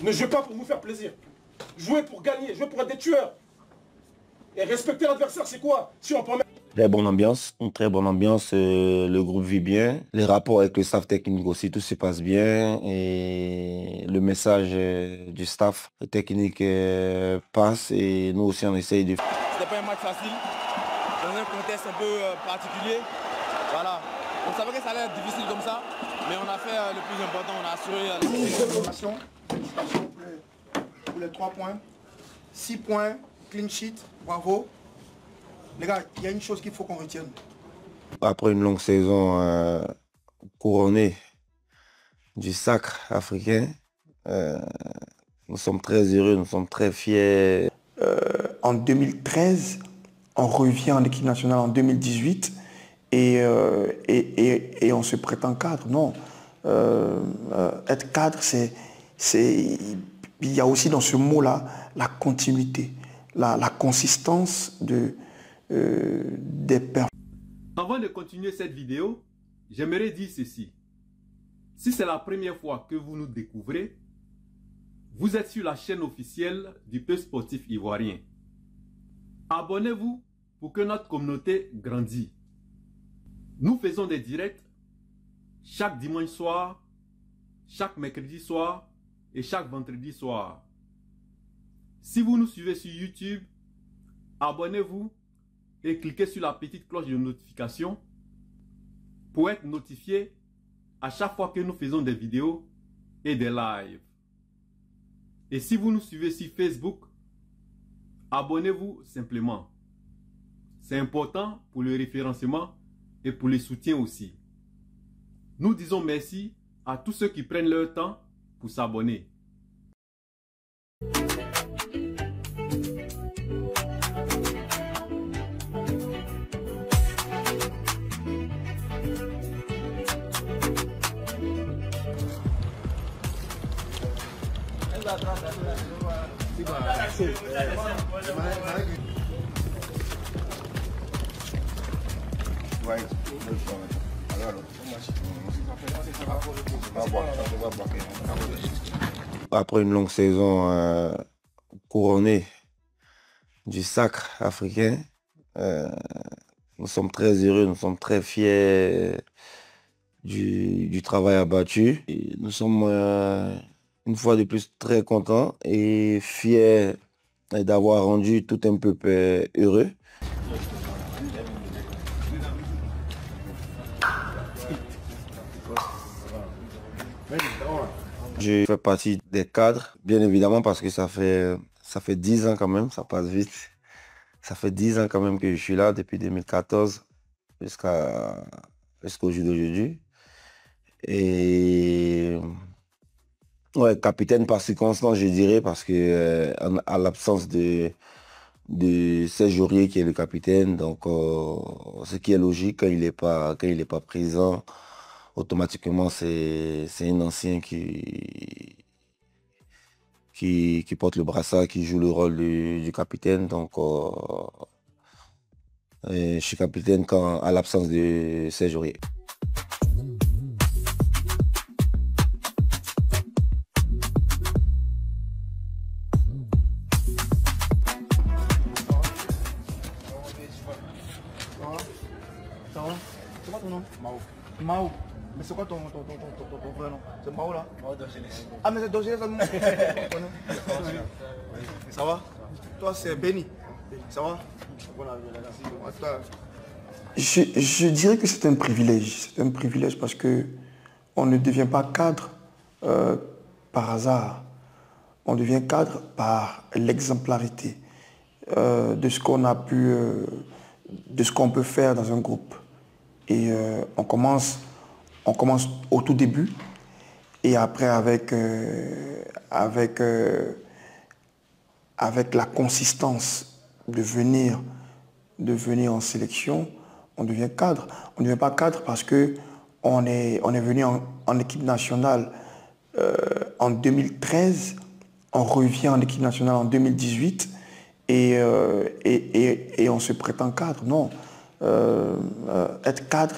Ne jouez pas pour vous faire plaisir. Jouez pour gagner, jouez pour être des tueurs. Et respecter l'adversaire, c'est quoi? Si on permet... Très bonne ambiance, une très bonne ambiance, le groupe vit bien, les rapports avec le staff technique aussi, tout se passe bien et le message du staff technique passe et nous aussi on essaye de... C'était pas un match facile, dans un contexte un peu particulier, voilà. On savait que ça allait être difficile comme ça, mais on a fait le plus important, on a assuré... Félicitations pour les 3 points, 6 points, clean sheet, bravo. Les gars, il y a une chose qu'il faut qu'on retienne. Après une longue saison couronnée du sacre africain, nous sommes très heureux, nous sommes très fiers. En 2013, on revient en équipe nationale en 2018 et on se prétend cadre. Non, être cadre, il y a aussi dans ce mot-là la continuité, la consistance des performances. Avant de continuer cette vidéo, j'aimerais dire ceci. Si c'est la première fois que vous nous découvrez, vous êtes sur la chaîne officielle du Peu Sportif Ivoirien. Abonnez-vous pour que notre communauté grandisse. Nous faisons des directs chaque dimanche soir, chaque mercredi soir et chaque vendredi soir. Si vous nous suivez sur YouTube, abonnez-vous et cliquez sur la petite cloche de notification pour être notifié à chaque fois que nous faisons des vidéos et des lives. Et si vous nous suivez sur Facebook, abonnez-vous simplement. C'est important pour le référencement et pour le soutien aussi. Nous disons merci à tous ceux qui prennent leur temps pour s'abonner. Après une longue saison couronnée du sacre africain, nous sommes très heureux, nous sommes très fiers du travail abattu. Et nous sommes une fois de plus très contents et fiers d'avoir rendu tout un peuple heureux. Je fais partie des cadres, bien évidemment, parce que ça fait 10 ans quand même, ça passe vite. Ça fait 10 ans quand même que je suis là, depuis 2014 jusqu'au jour d'aujourd'hui. Et ouais, capitaine par circonstance, je dirais, parce que à l'absence de Serge Aurier qui est le capitaine, donc ce qui est logique quand il n'est pas présent, automatiquement c'est un ancien qui porte le brassard, qui joue le rôle du capitaine. Donc je suis capitaine à l'absence de Serge Aurier. C'est quoi ton nom? Mao. Mao. Mais c'est quoi ton vrai nom? C'est Mao là? Mao Dogeles. Ah mais c'est Dogeles ça nous. Ça va? Toi c'est Benny. Ça va? Je dirais que c'est un privilège. C'est un privilège parce que on ne devient pas cadre par hasard. On devient cadre par l'exemplarité de ce qu'on a pu, de ce qu'on peut faire dans un groupe. Et on commence au tout début et après avec la consistance de venir en sélection, on devient cadre. On ne devient pas cadre parce qu'on est venu en équipe nationale en 2013, on revient en équipe nationale en 2018 et on se prétend cadre. Non. Être cadre,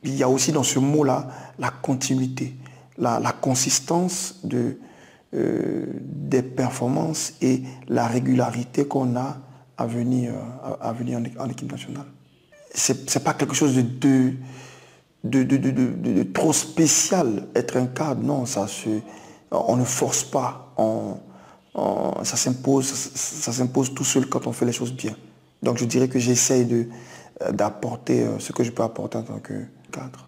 il y a aussi dans ce mot-là la continuité, la consistance des performances et la régularité qu'on a à venir en équipe nationale. C'est pas quelque chose de trop spécial, être un cadre. Non, on ne force pas. Ça s'impose tout seul quand on fait les choses bien. Donc je dirais que j'essaye d'apporter ce que je peux apporter en tant que cadre.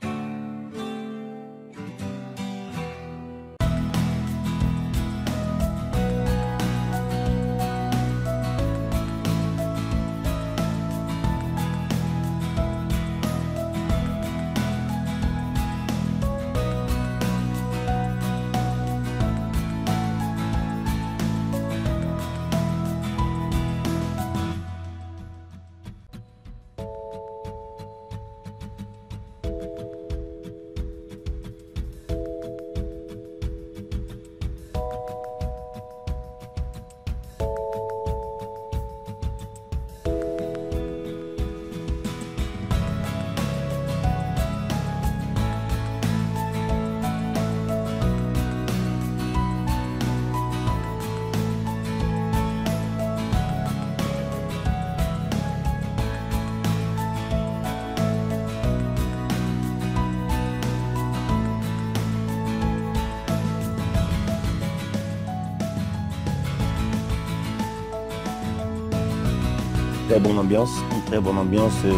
Très bonne ambiance, le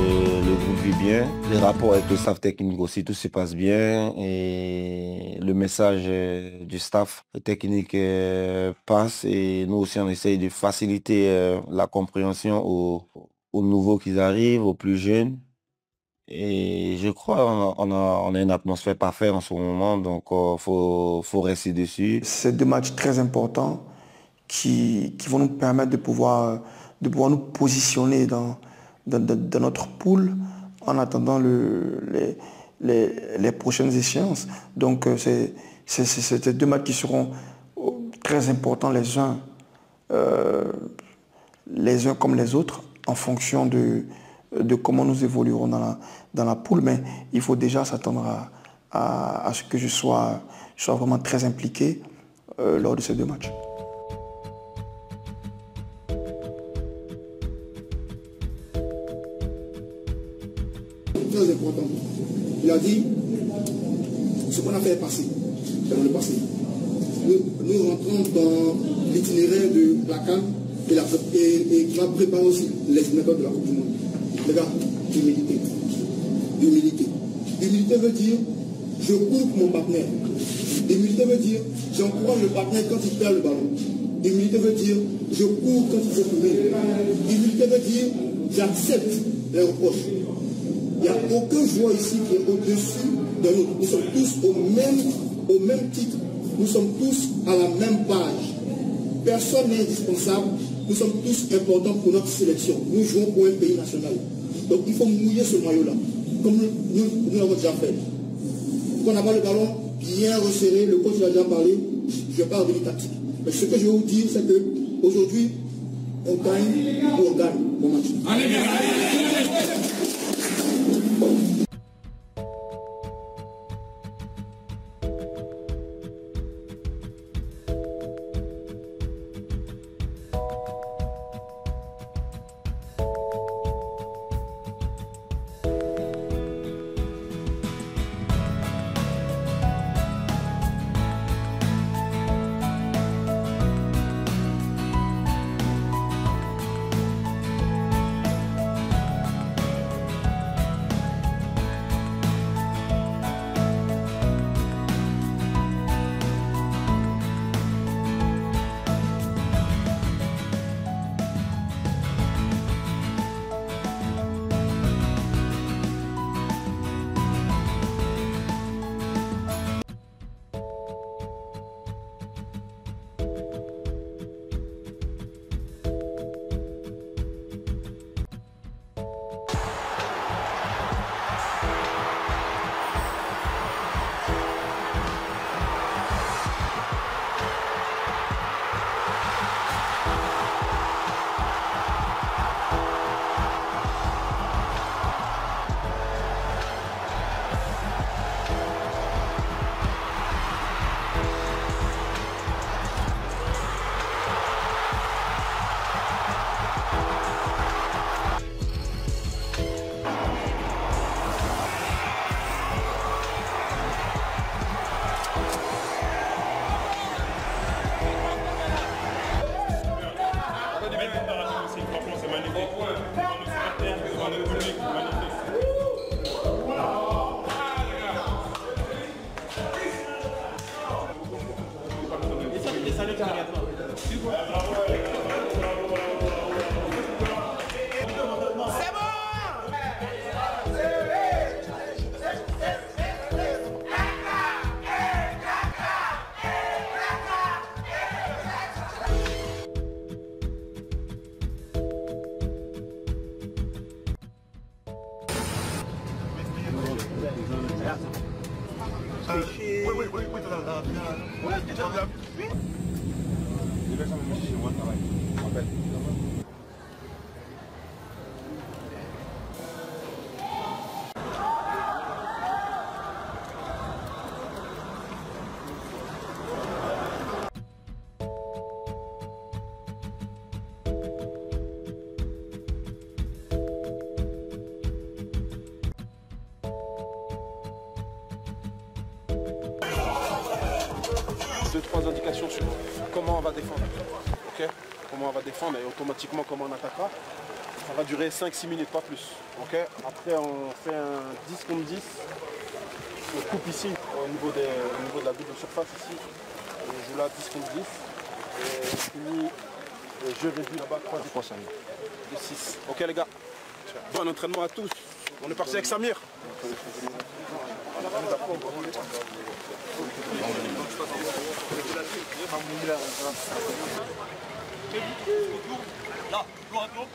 groupe vit bien, les rapports avec le staff technique aussi, tout se passe bien et le message du staff technique passe et nous aussi on essaye de faciliter la compréhension aux nouveaux qui arrivent, aux plus jeunes. Et je crois qu'on a une atmosphère parfaite en ce moment, donc faut rester dessus. C'est deux matchs très importants qui vont nous permettre de pouvoir nous positionner dans notre poule en attendant les prochaines échéances. Donc c'est deux matchs qui seront très importants les uns comme les autres en fonction de comment nous évoluerons dans la poule. Mais il faut déjà s'attendre à ce que je sois vraiment très impliqué lors de ces deux matchs. Très important. Il a dit ce qu'on a fait est passé, c'est dans le passé. Nous rentrons dans l'itinéraire de la CAN et qui va préparer aussi les éliminatoires de la Coupe du Monde. Les gars, humilité. Humilité. Humilité veut dire je cours pour mon partenaire. Humilité veut dire j'encourage le partenaire quand il perd le ballon. Humilité veut dire je cours quand il faut courir. Humilité veut dire j'accepte les reproches. Il n'y a aucun joueur ici qui est au-dessus de nous. Nous sommes tous au même titre. Nous sommes tous à la même page. Personne n'est indispensable. Nous sommes tous importants pour notre sélection. Nous jouons pour un pays national. Donc il faut mouiller ce maillot-là, comme nous l'avons déjà fait. Quand on a le ballon bien resserré, le coach l'a déjà parlé, je vais pas revenir tactique. Mais ce que je vais vous dire, c'est qu'aujourd'hui, on gagne ou on gagne. Bon match. Allez, bien, allez. Deux, trois indications sur comment on va défendre. Ok, comment on va défendre et automatiquement comment on attaquera. Ça va durer 5-6 minutes, pas plus. Ok, après on fait un 10 contre 10. On coupe ici au niveau de la double surface ici. On joue là 10 contre 10. Et on finit le jeu réduit là-bas 3 de 6. Ok les gars. Bon entraînement à tous. On est parti avec Samir. Là, tour à tour.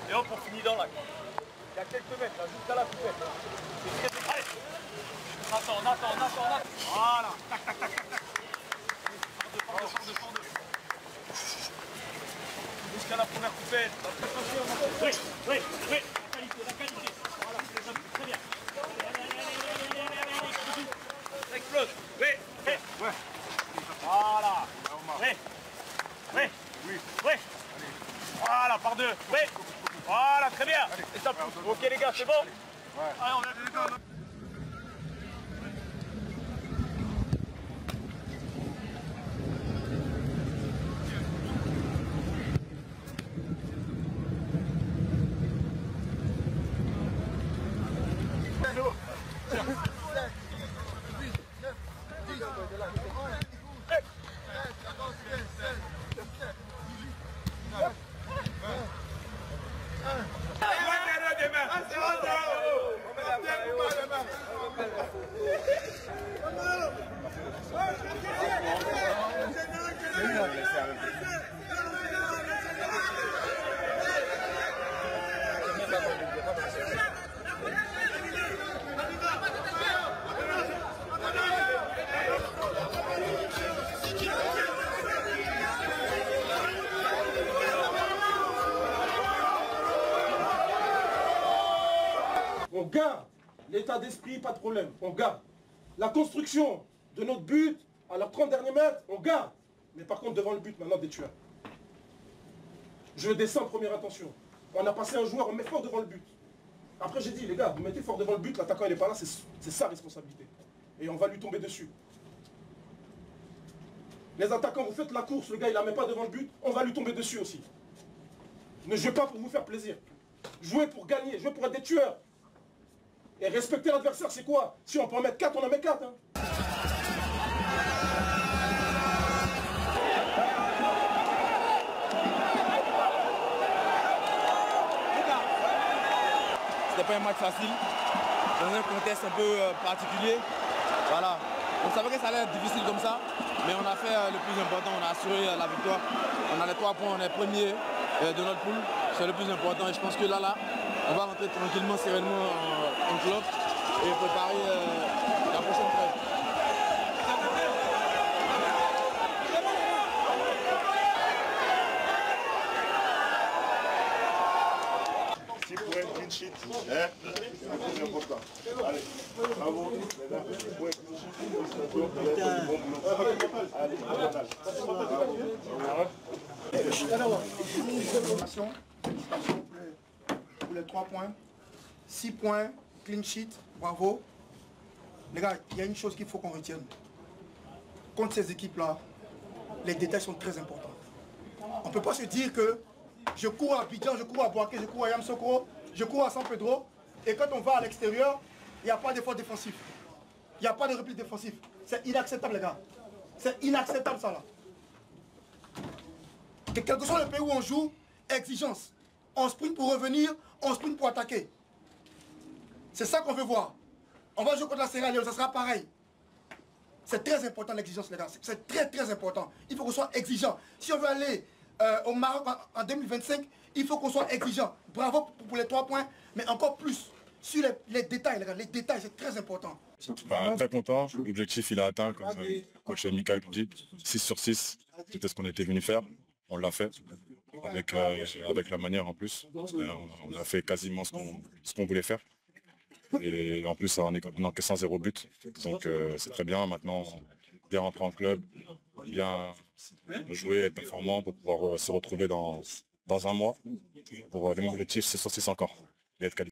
Et hop, on finit dans l'axe. Il y a quelques mètres, là, jusqu'à la poupette. C'est très... Allez. Attends. Voilà. Tac, tac, tac, tac, tac. Fort deux. Jusqu'à la première poupette. Oui. La qualité. Voilà, très bien. Allez. Explose. Oui. Voilà. Oui. Voilà, par deux. Oui. Voilà, très bien. Et ça pousse. Ok les gars, c'est bon. Allez, on vient. On garde l'état d'esprit, pas de problème, on garde. La construction de notre but, à leurs 30 derniers mètres, on garde. Mais par contre, devant le but, maintenant, des tueurs. Je descends, première intention. On a passé un joueur, on met fort devant le but. Après, j'ai dit, les gars, vous mettez fort devant le but, l'attaquant, il n'est pas là, c'est sa responsabilité. Et on va lui tomber dessus. Les attaquants, vous faites la course, le gars, il la met pas devant le but, on va lui tomber dessus aussi. Ne jouez pas pour vous faire plaisir. Jouez pour gagner, jouez pour être des tueurs. Et respecter l'adversaire, c'est quoi? Si on peut en mettre 4, on en met 4. Hein. C'était pas un match facile, dans un contexte un peu particulier. Voilà. On savait que ça allait être difficile comme ça, mais on a fait le plus important, on a assuré la victoire. On a les 3 points, on est premier de notre poule, c'est le plus important. Et je pense que là, on va rentrer tranquillement, sereinement en club et préparer la prochaine trêve. Si pour un clean sheet, c'est important. Allez, bravo, mesdames. Félicitations pour les 3 points. 6 points, clean sheet, bravo. Les gars, il y a une chose qu'il faut qu'on retienne. Contre ces équipes-là, les détails sont très importants. On ne peut pas se dire que je cours à Abidjan, je cours à Boaké, je cours à Yamoussoukro, je cours à San Pedro, et quand on va à l'extérieur, il n'y a pas d'effort défensif. Il n'y a pas de repli défensif. C'est inacceptable, les gars. C'est inacceptable, ça, là. Et quel que soit le pays où on joue, exigence. On sprint pour revenir, on sprint pour attaquer. C'est ça qu'on veut voir. On va jouer contre la Sierra Leone, ça sera pareil. C'est très important l'exigence, les gars. C'est très très important. Il faut qu'on soit exigeant. Si on veut aller au Maroc en 2025, il faut qu'on soit exigeant. Bravo pour les 3 points, mais encore plus sur les détails, les gars. Les détails, c'est très important. Très content. L'objectif, il est atteint, comme coach Michael dit. 6 sur 6, c'était ce qu'on était venu faire. On l'a fait. Avec la manière en plus. On a fait quasiment ce qu'on voulait faire. Et en plus, on est encaissant 0 but. Donc c'est très bien. Maintenant, bien rentrer en club, bien jouer, être performant pour pouvoir se retrouver dans un mois. Pour les objectifs, c'est sur 6 encore. Et être qualifié.